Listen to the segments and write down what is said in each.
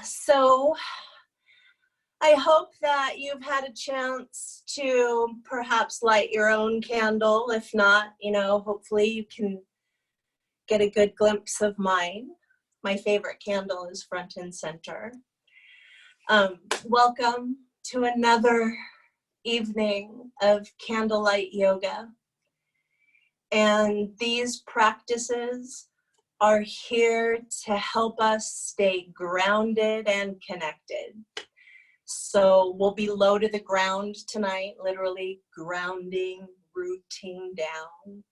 So I hope that you've had a chance to perhaps light your own candle. If not, hopefully you can get a good glimpse of mine. My favorite candle is front and center. Welcome to another evening of candlelight yoga. And these practices are here to help us stay grounded and connected. So we'll be low to the ground tonight, literally grounding, rooting down,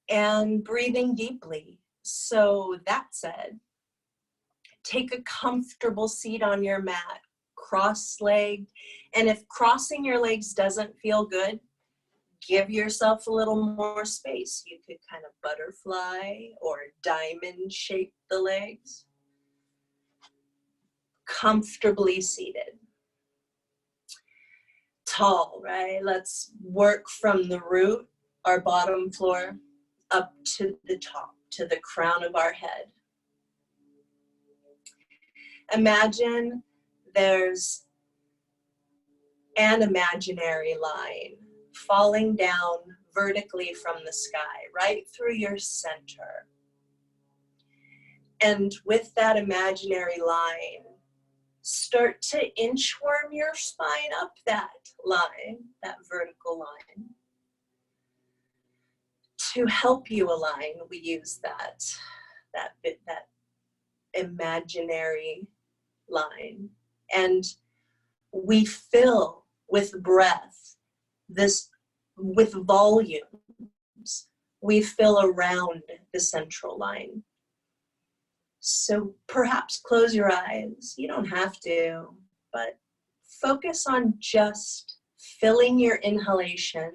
and breathing deeply. So that said, take a comfortable seat on your mat, cross-legged, and if crossing your legs doesn't feel good, give yourself a little more space. You could kind of butterfly or diamond shape the legs. Comfortably seated. Tall, right? Let's work from the root, our bottom floor, up to the top, to the crown of our head. Imagine there's an imaginary line falling down vertically from the sky, right through your center. And with that imaginary line, start to inchworm your spine up that line, that vertical line. To help you align, we use that imaginary line. And we fill with breath, with volumes, we fill around the central line. So perhaps close your eyes. You don't have to, but focus on just filling your inhalation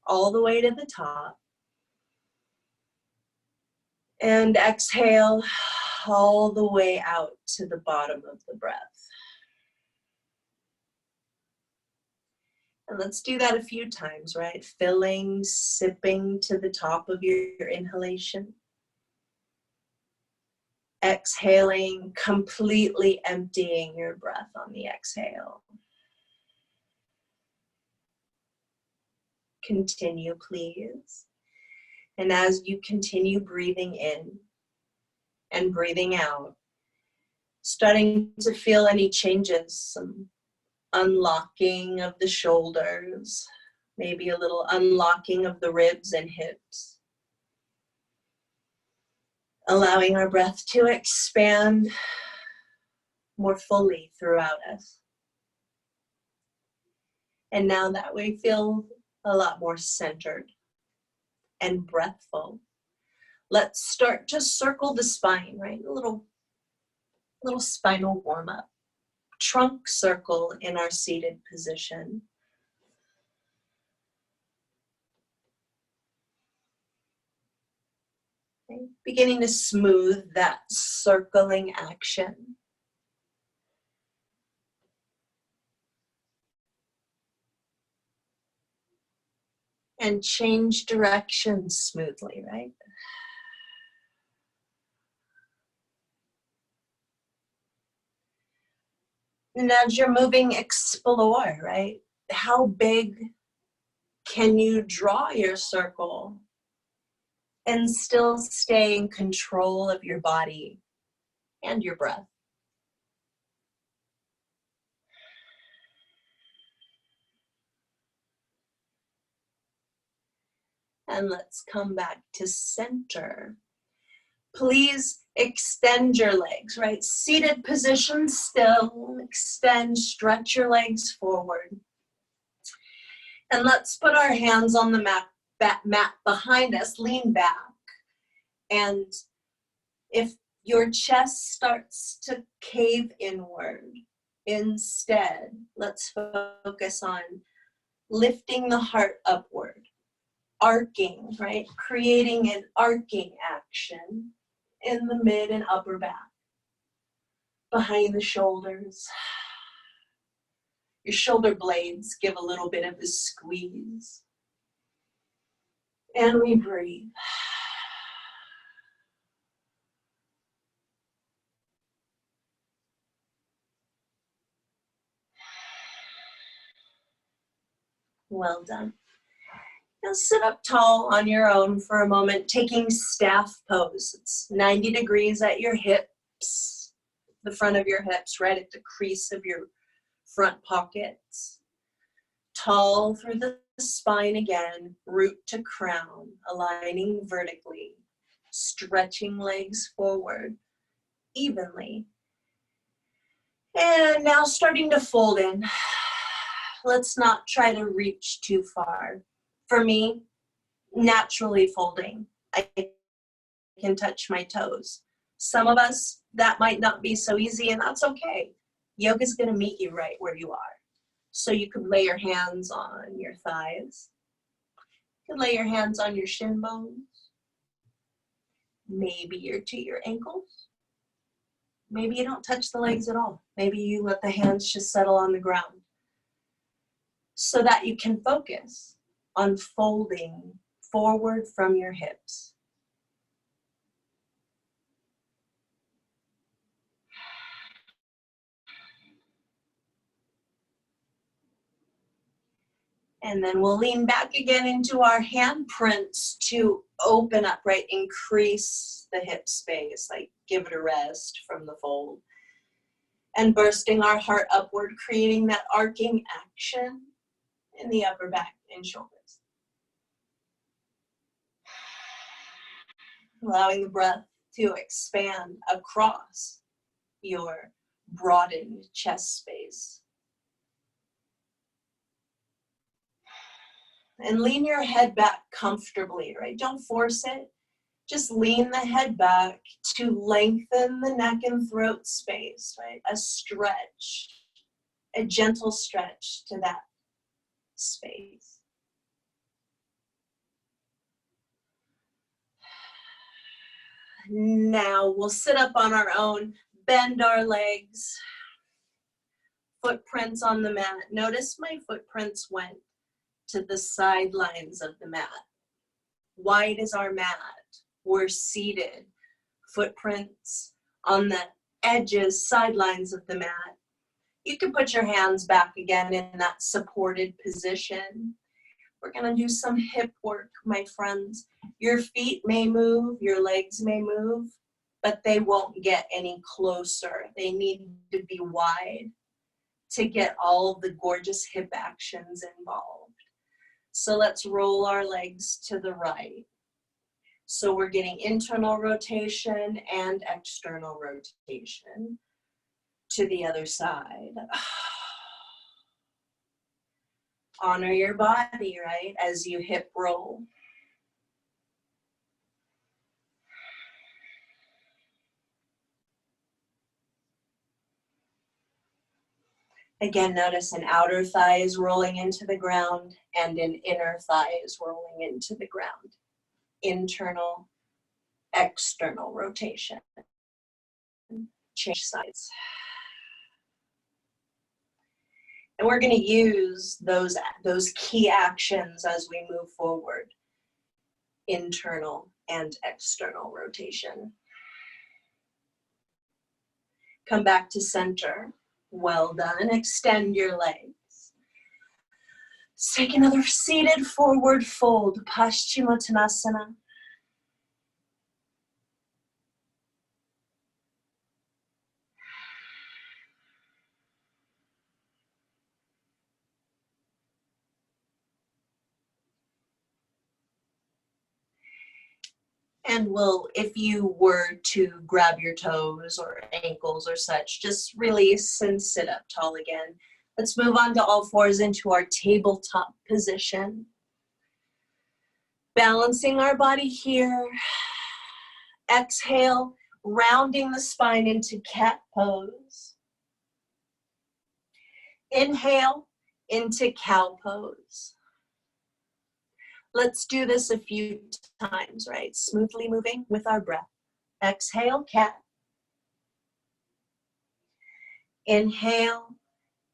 all the way to the top. And exhale all the way out to the bottom of the breath. And let's do that a few times, right? Filling, sipping to the top of your inhalation. Exhaling, completely emptying your breath on the exhale. Continue, please. And as you continue breathing in and breathing out, starting to feel any changes, some unlocking of the shoulders, maybe a little unlocking of the ribs and hips. Allowing our breath to expand more fully throughout us. And now that we feel a lot more centered and breathful, let's start to circle the spine, right? A little spinal warm up. Trunk circle in our seated position. Okay. Beginning to smooth that circling action. And change direction smoothly, right? And as you're moving, explore, right? How big can you draw your circle and still stay in control of your body and your breath? And let's come back to center. Please extend your legs, right? Seated position still. Extend, stretch your legs forward. And let's put our hands on the mat behind us, lean back. And if your chest starts to cave inward, instead, let's focus on lifting the heart upward, arcing, right? Creating an arcing action in the mid and upper back, behind the shoulders. Your shoulder blades give a little bit of a squeeze. And we breathe. Well done. Now sit up tall on your own for a moment, taking staff pose. It's 90 degrees at your hips, the front of your hips, right at the crease of your front pockets. Tall through the spine again, root to crown, aligning vertically, stretching legs forward evenly. And now starting to fold in. Let's not try to reach too far. For me, naturally folding, I can touch my toes. Some of us, that might not be so easy, and that's okay. Yoga's gonna meet you right where you are. So you could lay your hands on your thighs. You could lay your hands on your shin bones. Maybe to your ankles. Maybe you don't touch the legs at all. Maybe you let the hands just settle on the ground so that you can focus on folding forward from your hips. And then we'll lean back again into our handprints to open up, right? Increase the hip space, like give it a rest from the fold. And bursting our heart upward, creating that arcing action in the upper back and shoulders. Allowing the breath to expand across your broadened chest space. And lean your head back comfortably, right? Don't force it. Just lean the head back to lengthen the neck and throat space, right? A stretch, a gentle stretch to that space. Now we'll sit up on our own, bend our legs, footprints on the mat. Notice my footprints went to the sidelines of the mat. Wide is our mat. We're seated. Footprints on the edges, sidelines of the mat. You can put your hands back again in that supported position. We're gonna do some hip work, my friends. Your feet may move, your legs may move, but they won't get any closer. They need to be wide to get all the gorgeous hip actions involved. So let's roll our legs to the right. So we're getting internal rotation and external rotation to the other side. Honor your body, right, as you hip roll. Again, notice an outer thigh is rolling into the ground and an inner thigh is rolling into the ground. Internal, external rotation. Change sides. And we're going to use those key actions as we move forward. Internal and external rotation. Come back to center. Well done. Extend your legs. Let's take another seated forward fold. Paschimottanasana. And if you were to grab your toes or ankles or such, just release and sit up tall again. Let's move on to all fours into our tabletop position. Balancing our body here. Exhale, rounding the spine into cat pose. Inhale into cow pose. Let's do this a few times, right? Smoothly moving with our breath. Exhale, cat. Inhale,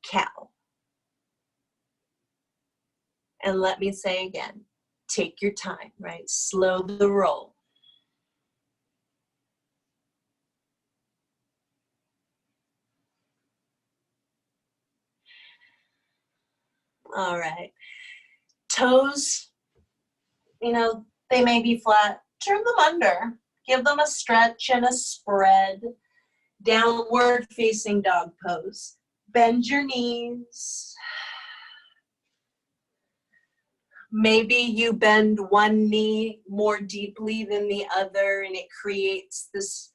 cow. And let me say again, take your time, right? Slow the roll. All right. Toes, you know, they may be flat. Turn them under. Give them a stretch and a spread. Downward facing dog pose. Bend your knees. Maybe you bend one knee more deeply than the other, and it creates this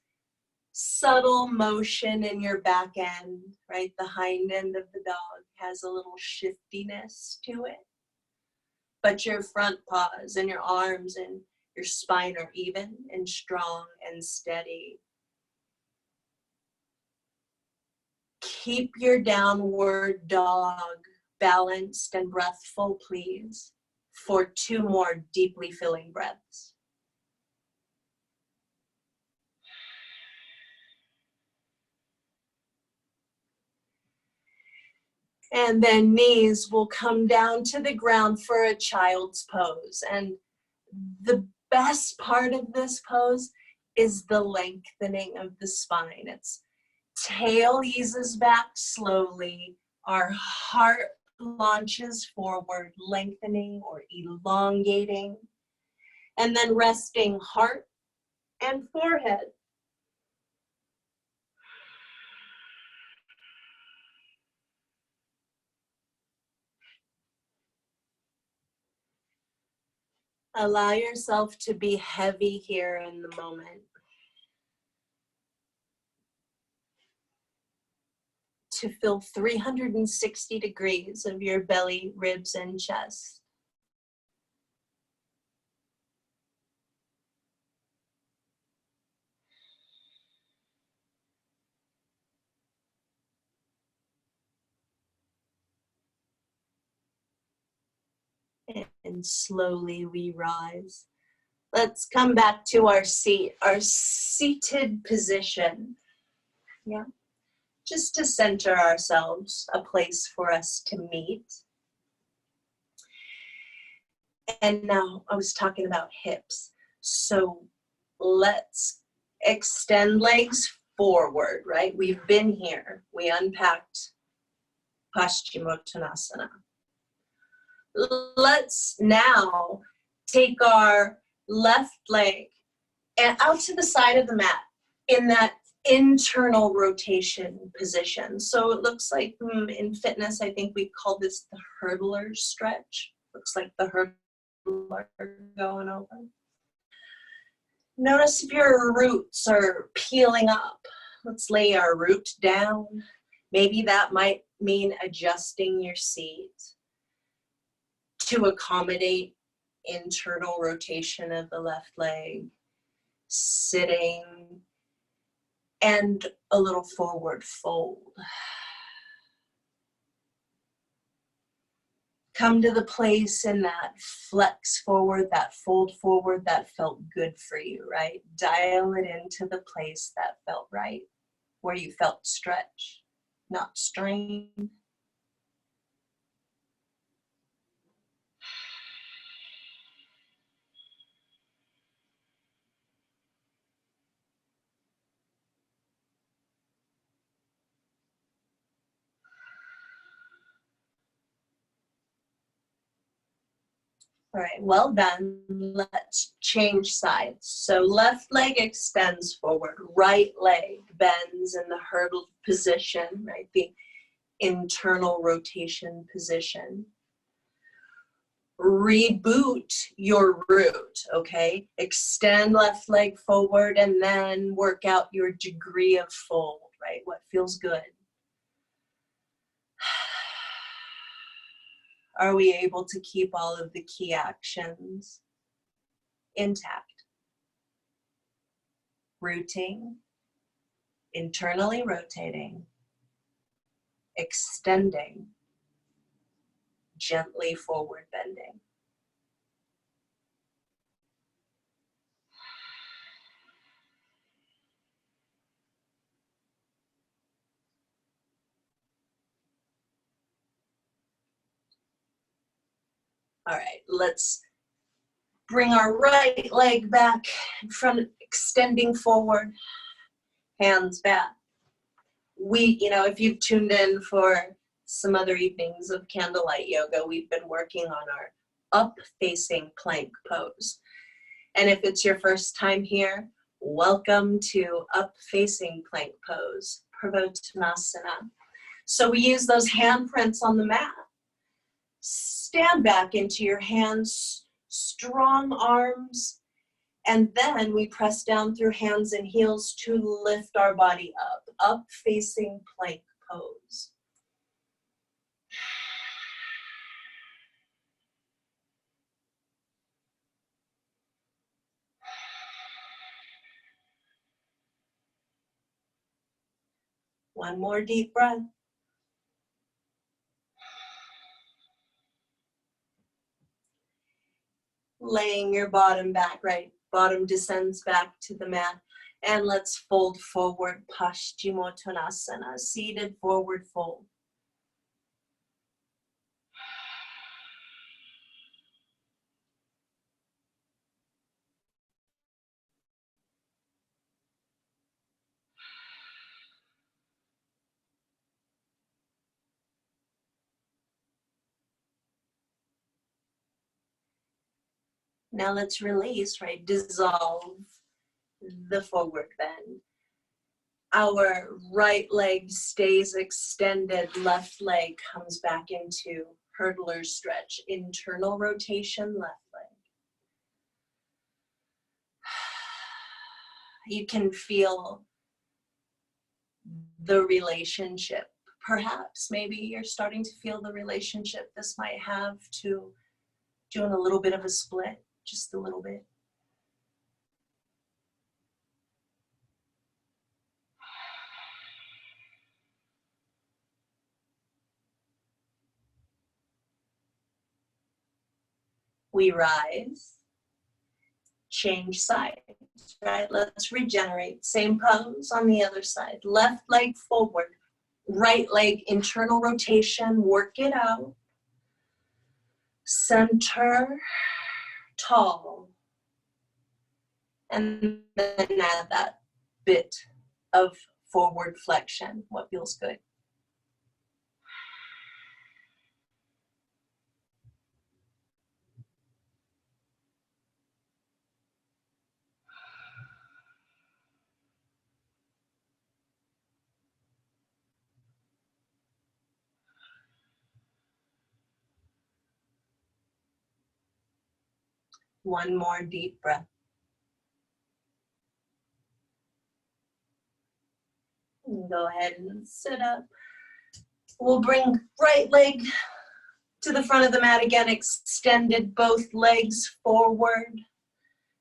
subtle motion in your back end, right? The hind end of the dog has a little shiftiness to it. But your front paws and your arms and your spine are even and strong and steady. Keep your downward dog balanced and breathful, please, for 2 more deeply filling breaths. And then knees will come down to the ground for a child's pose. And the best part of this pose is the lengthening of the spine. It's tail eases back slowly. Our heart launches forward, lengthening or elongating. And then resting heart and forehead. Allow yourself to be heavy here in the moment. To feel 360 degrees of your belly, ribs, and chest. And slowly we rise. Let's come back to our seat, our seated position. Yeah. Just to center ourselves, a place for us to meet. And now I was talking about hips. So let's extend legs forward, right? We've been here. We unpacked Paschimottanasana. Let's now take our left leg and out to the side of the mat in that internal rotation position. So it looks like in fitness, I think we call this the hurdler stretch. Looks like the hurdler going over. Notice if your roots are peeling up. Let's lay our root down. Maybe that might mean adjusting your seat to accommodate internal rotation of the left leg, sitting, and a little forward fold. Come to the place in that flex forward, that fold forward that felt good for you, right? Dial it into the place that felt right, where you felt stretch, not strain. All right, well done. Let's change sides. So left leg extends forward, right leg bends in the hurdle position, right? The internal rotation position. Reboot your root, okay? Extend left leg forward and then work out your degree of fold, right? What feels good. Are we able to keep all of the key actions intact? Rooting, internally rotating, extending, gently forward bending. All right, let's bring our right leg back in front, extending forward, hands back. If you've tuned in for some other evenings of candlelight yoga, we've been working on our up facing plank pose. And if it's your first time here, welcome to up facing plank pose, Purvottanasana. So we use those handprints on the mat. Stand back into your hands, strong arms, and then we press down through hands and heels to lift our body up facing plank pose. One more deep breath. Laying your bottom back, right? Bottom descends back to the mat. And let's fold forward, Paschimottanasana, seated forward fold. Now let's release, right? Dissolve the forward bend. Our right leg stays extended, left leg comes back into hurdler stretch, internal rotation, left leg. You can feel the relationship. Perhaps, maybe you're starting to feel the relationship this might have to doing a little bit of a split, just a little bit. We rise, change sides, right? Let's regenerate. Same pose on the other side. Left leg forward, right leg internal rotation, work it out. Center, tall. And then add that bit of forward flexion, what feels good. One more deep breath. Go ahead and sit up. We'll bring right leg to the front of the mat again, extended both legs forward.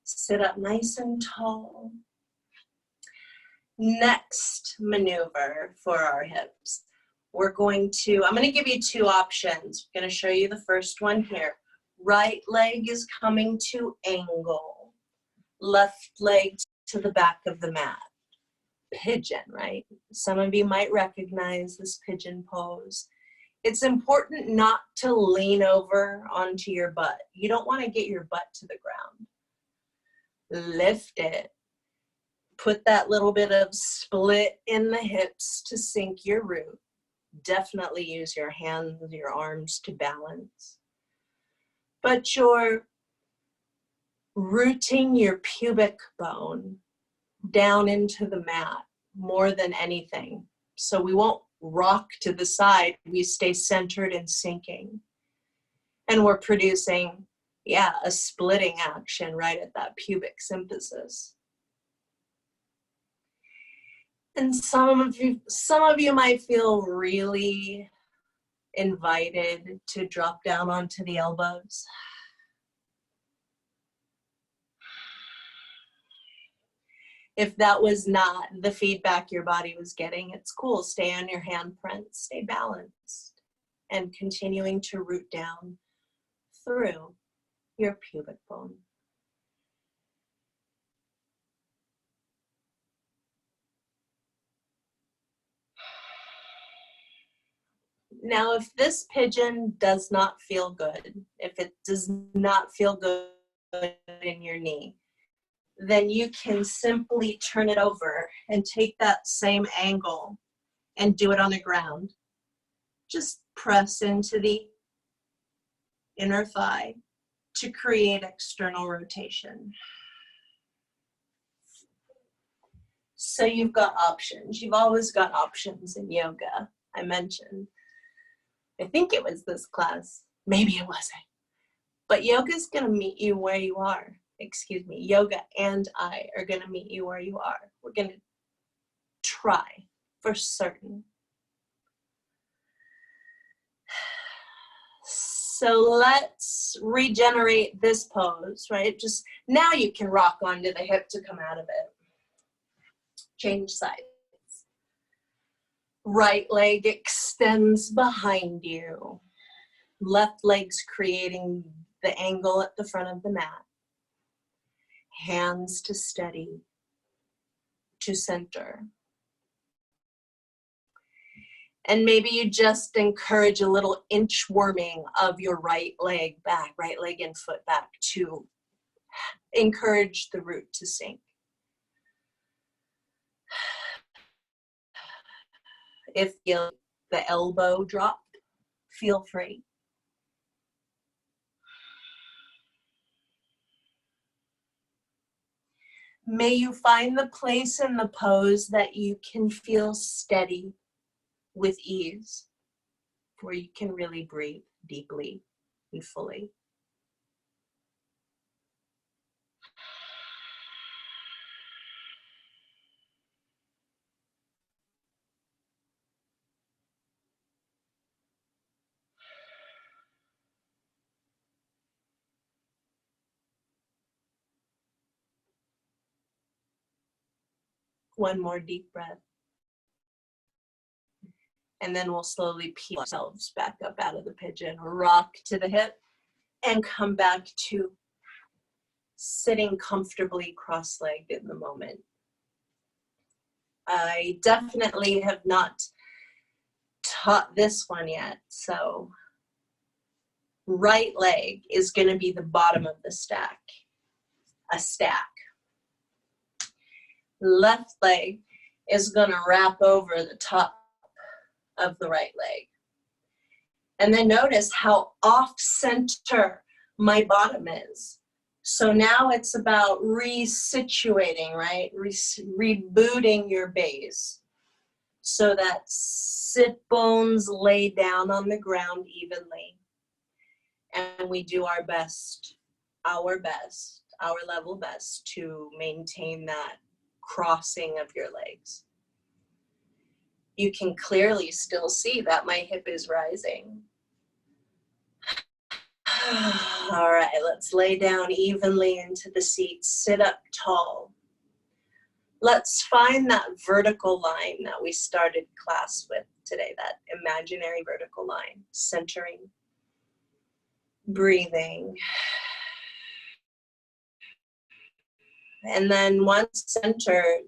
Sit up nice and tall. Next maneuver for our hips. I'm going to give you two options. I'm going to show you the first one here. Right leg is coming to angle. Left leg to the back of the mat. Pigeon, right? Some of you might recognize this pigeon pose. It's important not to lean over onto your butt. You don't want to get your butt to the ground. Lift it. Put that little bit of split in the hips to sink your root. Definitely use your hands, your arms to balance. But you're rooting your pubic bone down into the mat more than anything. So we won't rock to the side. We stay centered and sinking. And we're producing, a splitting action right at that pubic symphysis. And some of you might feel really invited to drop down onto the elbows. If that was not the feedback your body was getting, it's cool. Stay on your handprint, stay balanced, and continuing to root down through your pubic bone. Now, if this pigeon does not feel good, if it does not feel good in your knee, then you can simply turn it over and take that same angle and do it on the ground. Just press into the inner thigh to create external rotation. So you've got options. You've always got options in yoga. I mentioned, I think it was this class, maybe it wasn't, but yoga's gonna meet you where you are. Excuse me, yoga and I are gonna meet you where you are. We're gonna try for certain. So let's regenerate this pose, right? Just now you can rock onto the hip to come out of it. Change sides. Right leg extends behind you. Left leg's creating the angle at the front of the mat. Hands to steady, to center. And maybe you just encourage a little inchworming of your right leg back, right leg and foot back to encourage the root to sink. If you the elbow drop, feel free. May you find the place in the pose that you can feel steady with ease, where you can really breathe deeply and fully. One more deep breath. And then we'll slowly peel ourselves back up out of the pigeon, rock to the hip, and come back to sitting comfortably cross-legged in the moment. I definitely have not taught this one yet, so right leg is going to be the bottom of the stack, a stack. Left leg is going to wrap over the top of the right leg. And then notice how off center my bottom is. So now it's about resituating, right? Rebooting your base so that sit bones lay down on the ground evenly. And we do our best, our level best to maintain that crossing of your legs. You can clearly still see that my hip is rising. All right, let's lay down evenly into the seat, sit up tall. Let's find that vertical line that we started class with today, that imaginary vertical line, centering, breathing. And then once centered,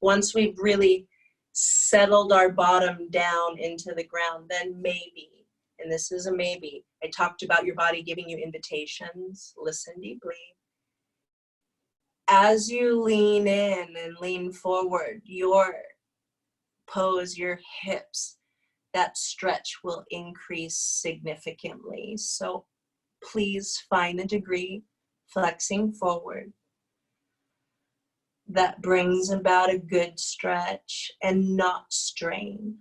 once we've really settled our bottom down into the ground, then maybe, and this is a maybe, I talked about your body giving you invitations. Listen deeply. As you lean in and lean forward, your pose, your hips, that stretch will increase significantly. So please find a degree flexing forward that brings about a good stretch and not strain.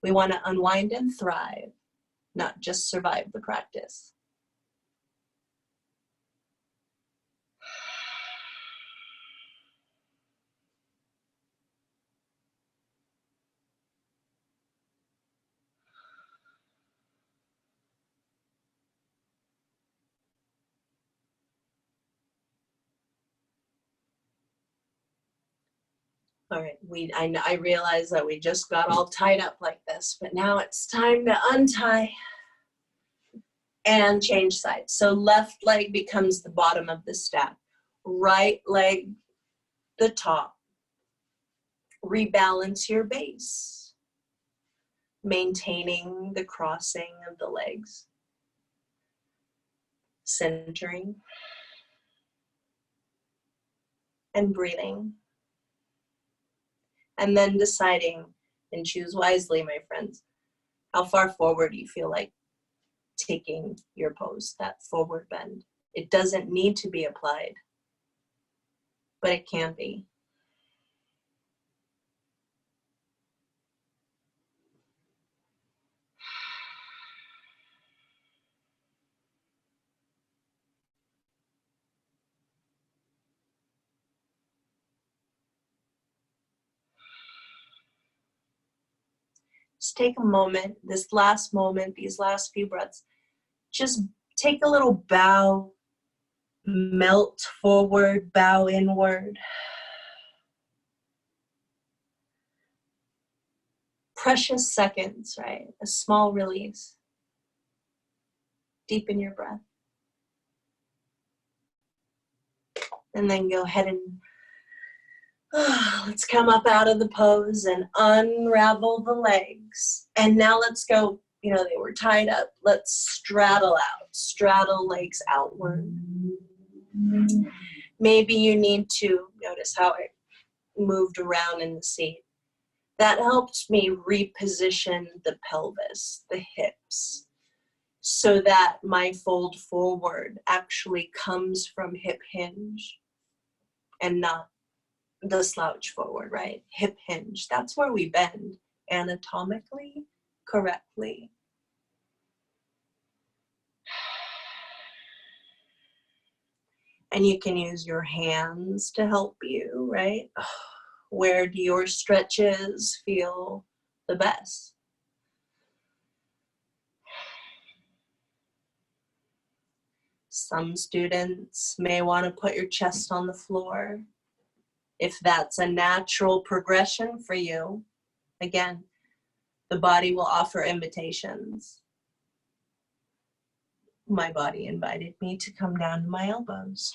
We want to unwind and thrive, not just survive the practice. All right, I realize that we just got all tied up like this, but now it's time to untie and change sides. So left leg becomes the bottom of the stack. Right leg, the top. Rebalance your base, maintaining the crossing of the legs. Centering and breathing. And then deciding, and choose wisely, my friends, how far forward you feel like taking your pose, that forward bend. It doesn't need to be applied, but it can be. Just take a moment, this last moment, these last few breaths, just take a little bow, melt forward, bow inward. Precious seconds, right? A small release. Deepen your breath. And then go ahead and let's come up out of the pose and unravel the legs. And now let's go, you know, they were tied up. Let's straddle out, straddle legs outward. Maybe you need to notice how I moved around in the seat. That helped me reposition the pelvis, the hips, so that my fold forward actually comes from hip hinge and not the slouch forward, right? Hip hinge, that's where we bend anatomically correctly. And you can use your hands to help you, right? Where do your stretches feel the best? Some students may want to put your chest on the floor. If that's a natural progression for you, again, the body will offer invitations. My body invited me to come down to my elbows.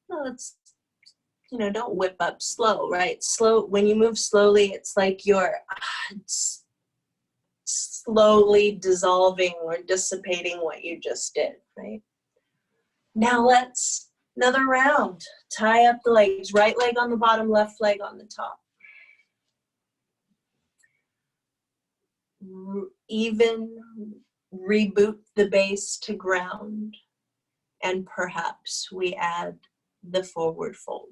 No, it's, you know, don't whip up, slow, right? Slow, when you move slowly, it's like you're slowly dissolving or dissipating what you just did, right? Now let's, another round. Tie up the legs, right leg on the bottom, left leg on the top. Even reboot the base to ground, and perhaps we add the forward fold.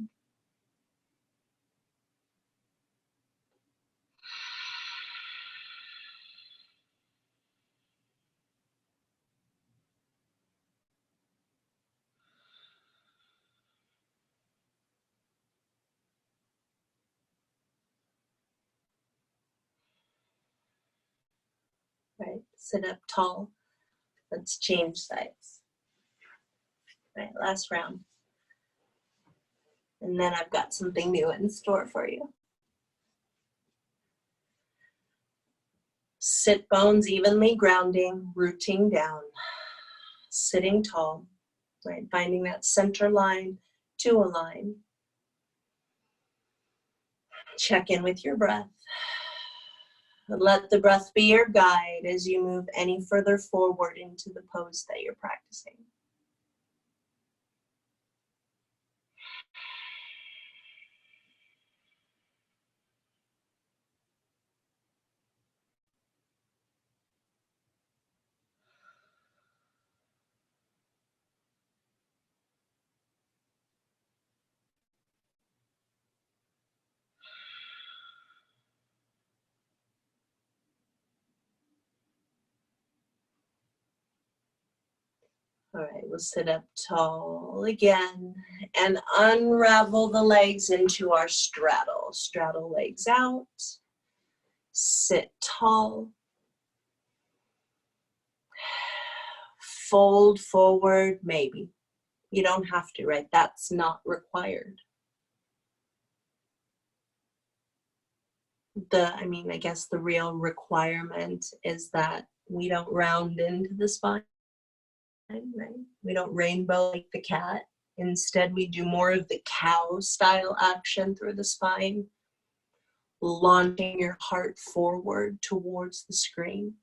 Right, sit up tall. Let's change sides. Right, last round. And then I've got something new in store for you. Sit bones evenly grounding, rooting down. Sitting tall, right? Finding that center line to align. Check in with your breath. Let the breath be your guide as you move any further forward into the pose that you're practicing. All right, we'll sit up tall again and unravel the legs into our straddle. Straddle legs out, sit tall, fold forward, maybe. You don't have to, right? That's not required. I guess the real requirement is that we don't round into the spine. Right? We don't rainbow like the cat. Instead, we do more of the cow style action through the spine. launching your heart forward towards the screen.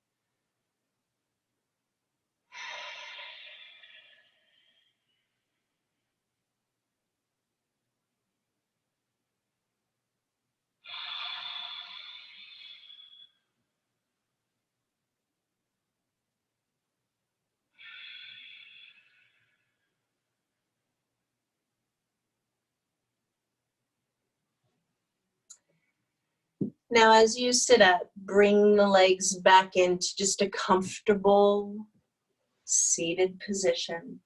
Now, as you sit up, bring the legs back into just a comfortable seated position.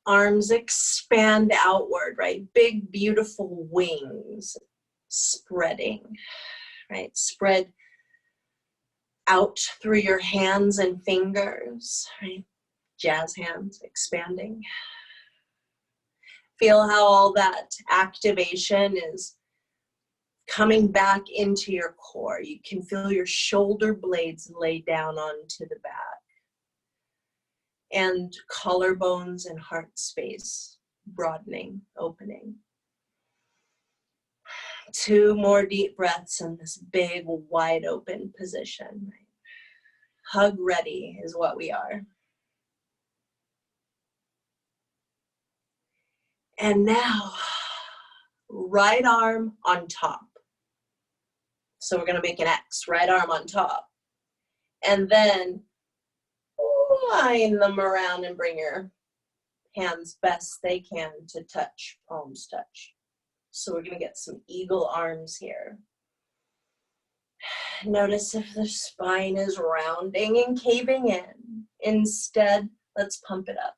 Arms expand outward, right? Big, beautiful wings spreading, right? Spread out through your hands and fingers, right? Jazz hands expanding. Feel how all that activation is coming back into your core. You can feel your shoulder blades lay down onto the back, and collarbones and heart space broadening, opening. 2 more deep breaths in this big, wide open position. Right? Hug ready is what we are. And now, right arm on top. So we're gonna make an X, right arm on top. And then line them around and bring your hands best they can to touch, palms touch. So we're gonna get some eagle arms here. Notice if the spine is rounding and caving in. Instead, let's pump it up.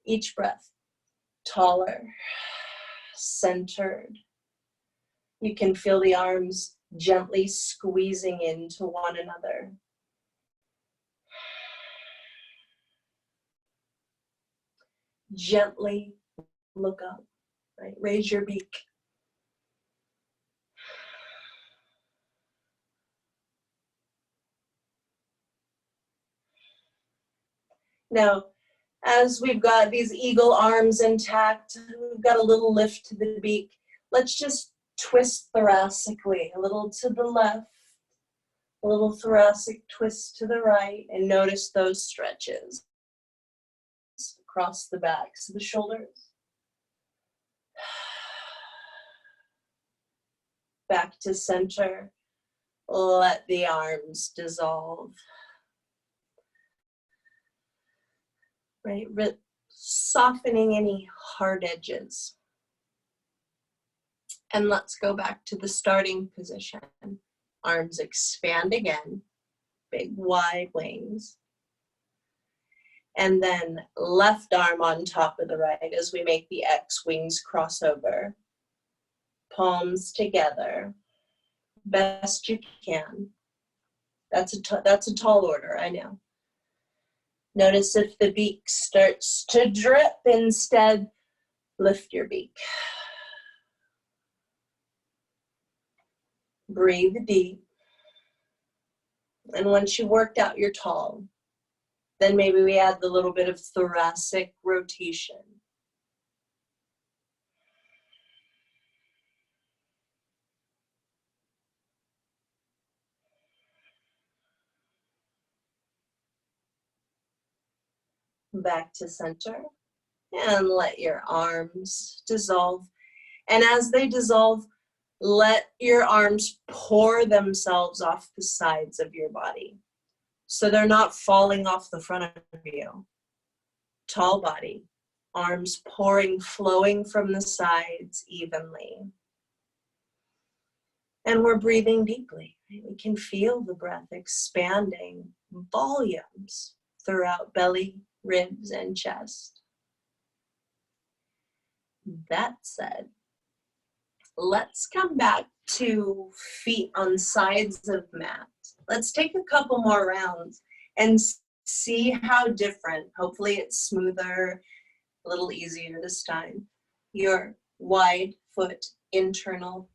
Each breath, taller, centered. You can feel the arms gently squeezing into one another. Gently look up, right? Raise your beak. Now, as we've got these eagle arms intact, we've got a little lift to the beak. Let's just twist thoracically, a little to the left, a little thoracic twist to the right, and notice those stretches across the backs of the shoulders. Back to center. Let the arms dissolve. Right, softening any hard edges. And let's go back to the starting position. Arms expand again, big wide wings. And then left arm on top of the right as we make the X, wings cross over. Palms together, best you can. That's a tall order, I know. Notice if the beak starts to drip. Instead, lift your beak. Breathe deep. And once you worked out your tall, then maybe we add the little bit of thoracic rotation. Back to center. And let your arms dissolve. And as they dissolve, let your arms pour themselves off the sides of your body. So they're not falling off the front of you. Tall body, arms pouring, flowing from the sides evenly. And we're breathing deeply. We can feel the breath expanding volumes throughout belly, ribs, and chest. That said, let's come back to feet on sides of mat. Let's take a couple more rounds and see how different, hopefully it's smoother, a little easier this time, your wide foot internal,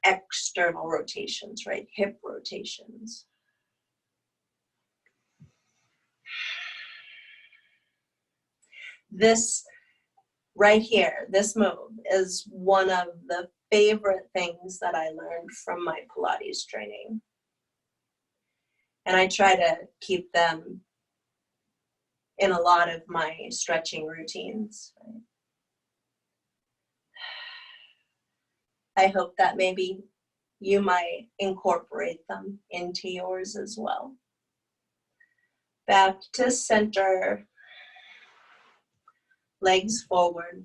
external rotations, right? Hip rotations. This right here, this move is one of the favorite things that I learned from my Pilates training. And I try to keep them in a lot of my stretching routines. I hope that maybe you might incorporate them into yours as well. Back to center, legs forward.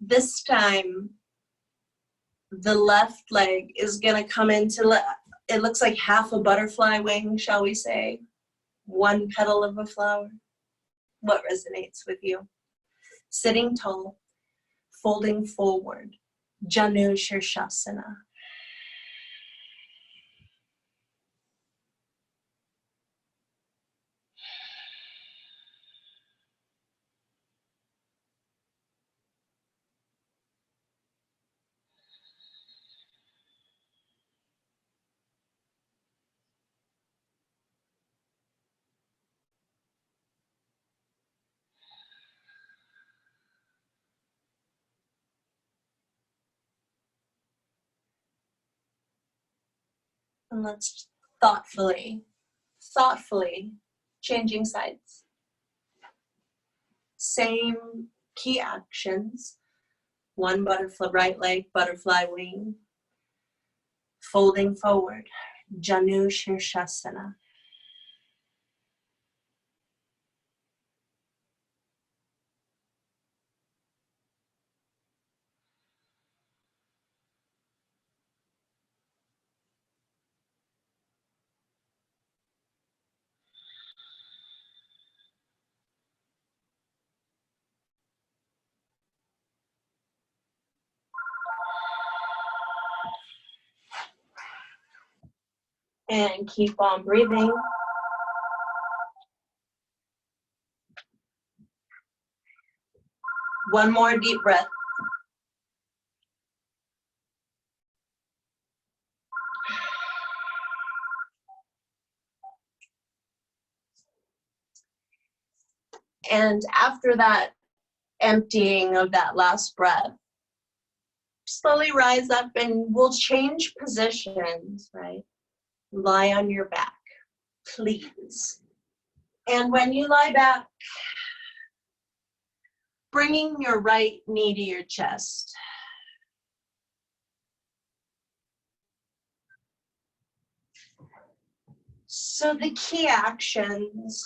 This time, the left leg is gonna come into, it looks like half a butterfly wing, shall we say? One petal of a flower. What resonates with you? Sitting tall, folding forward, Janu Shirshasana. And let's thoughtfully changing sides. Same key actions. One butterfly, right leg, butterfly wing. Folding forward, Janu Shirshasana. And keep on breathing. One more deep breath. And after that emptying of that last breath, slowly rise up and we'll change positions, right? Lie on your back, please. And when you lie back, bringing your right knee to your chest. So the key actions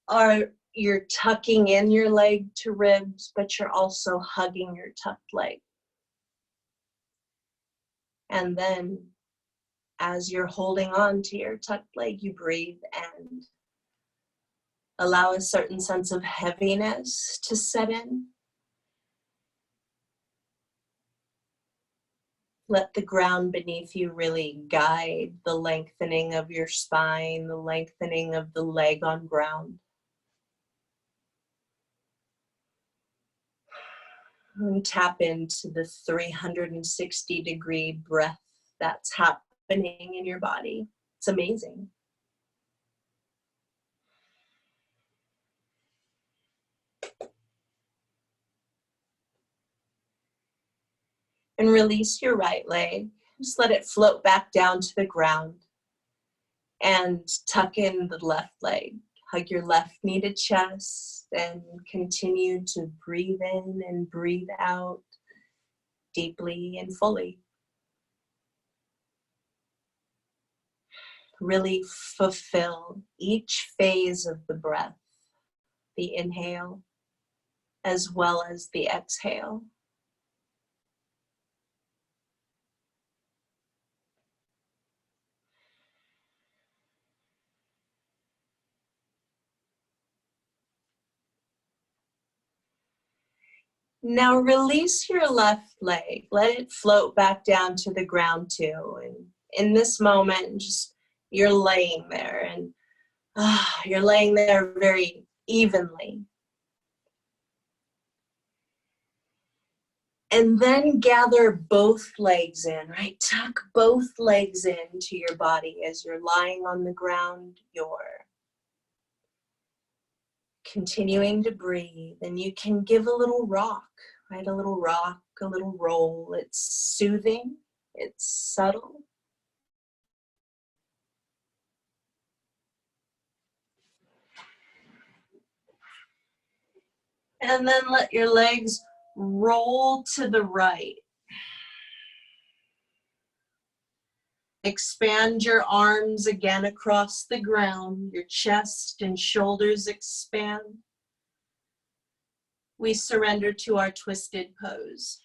are you're tucking in your leg to ribs, but you're also hugging your tucked leg. And then as you're holding on to your tucked leg, you breathe and allow a certain sense of heaviness to set in. Let the ground beneath you really guide the lengthening of your spine, the lengthening of the leg on ground. And tap into the 360-degree breath that's happening in your body. It's amazing. And release your right leg. Just let it float back down to the ground. And tuck in the left leg. Hug your left knee to chest and continue to breathe in and breathe out deeply and fully. Really fulfill each phase of the breath, the inhale as well as the exhale. Now release your left leg. Let it float back down to the ground too. And in this moment, just you're laying there and you're laying there very evenly. And then gather both legs in, right? Tuck both legs into your body as you're lying on the ground. You're continuing to breathe, and you can give a little rock right? A little rock, a little roll. It's soothing, it's subtle. And then let your legs roll to the right. Expand your arms again across the ground. Your chest and shoulders expand. We surrender to our twisted pose.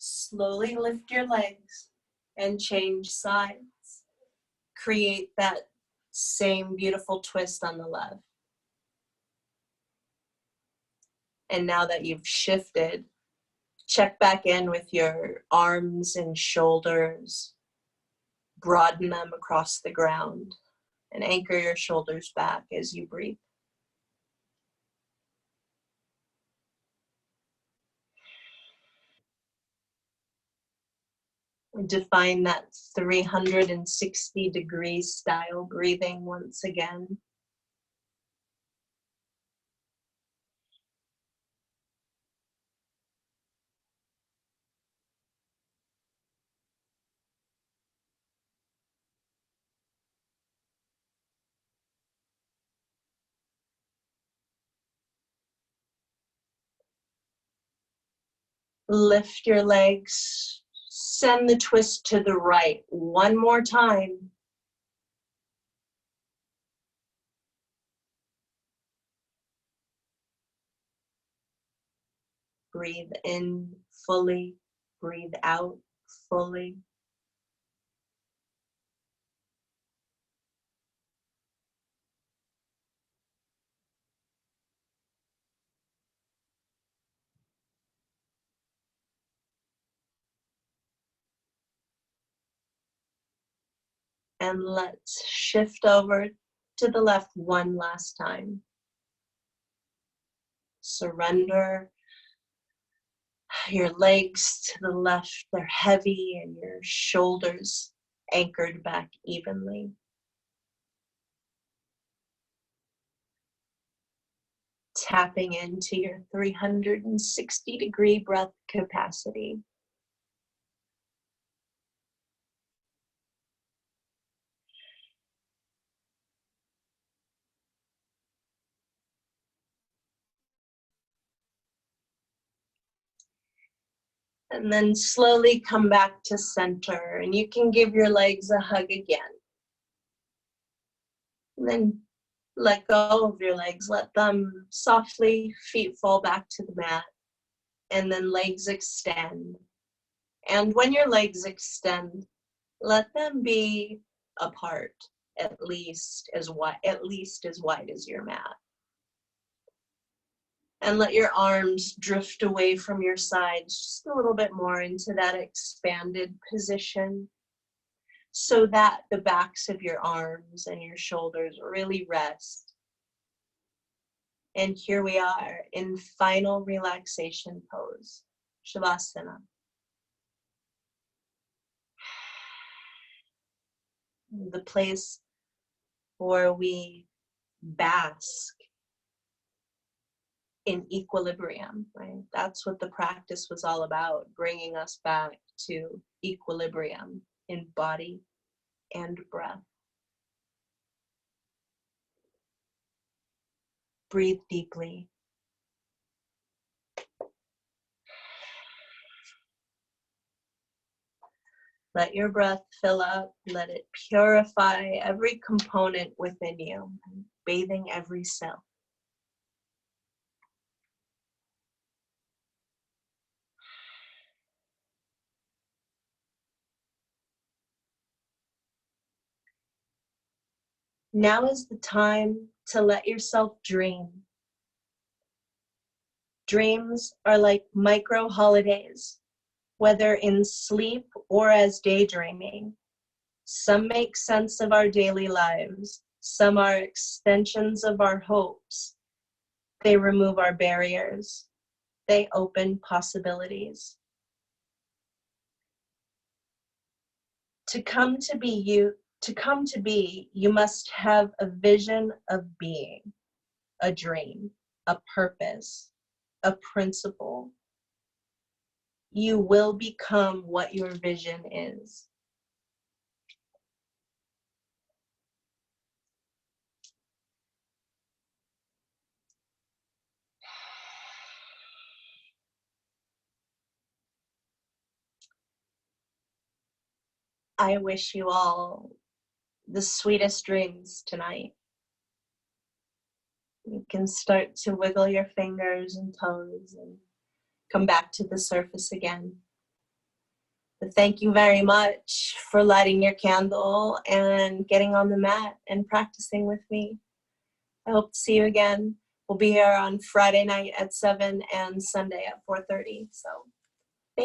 Slowly lift your legs and change sides. Create that same beautiful twist on the left. And now that you've shifted, check back in with your arms and shoulders. Broaden them across the ground and anchor your shoulders back as you breathe. Define that 360-degree style breathing once again. Lift your legs, send the twist to the right. One more time. Breathe in fully, breathe out fully. And let's shift over to the left one last time. Surrender your legs to the left. They're heavy and your shoulders anchored back evenly. Tapping into your 360-degree breath capacity. And then slowly come back to center, and you can give your legs a hug again. And then let go of your legs, let them softly, feet fall back to the mat, and then legs extend. And when your legs extend, let them be apart, at least as wide as your mat. And let your arms drift away from your sides just a little bit more into that expanded position, so that the backs of your arms and your shoulders really rest. And here we are in final relaxation pose, Shavasana. The place where we bask in equilibrium, right? That's what the practice was all about, bringing us back to equilibrium in body and breath. Breathe deeply. Let your breath fill up, let it purify every component within you, bathing every cell. Now is the time to let yourself dream. Dreams are like micro holidays whether in sleep or as daydreaming. Some make sense of our daily lives. Some are extensions of our hopes. They remove our barriers. They open possibilities. To come to be, you must have a vision of being, a dream, a purpose, a principle. You will become what your vision is. I wish you all the sweetest dreams tonight. You can start to wiggle your fingers and toes and come back to the surface again. But thank you very much for lighting your candle and getting on the mat and practicing with me. I hope to see you again. We'll be here on Friday night at 7 and Sunday at 4:30. So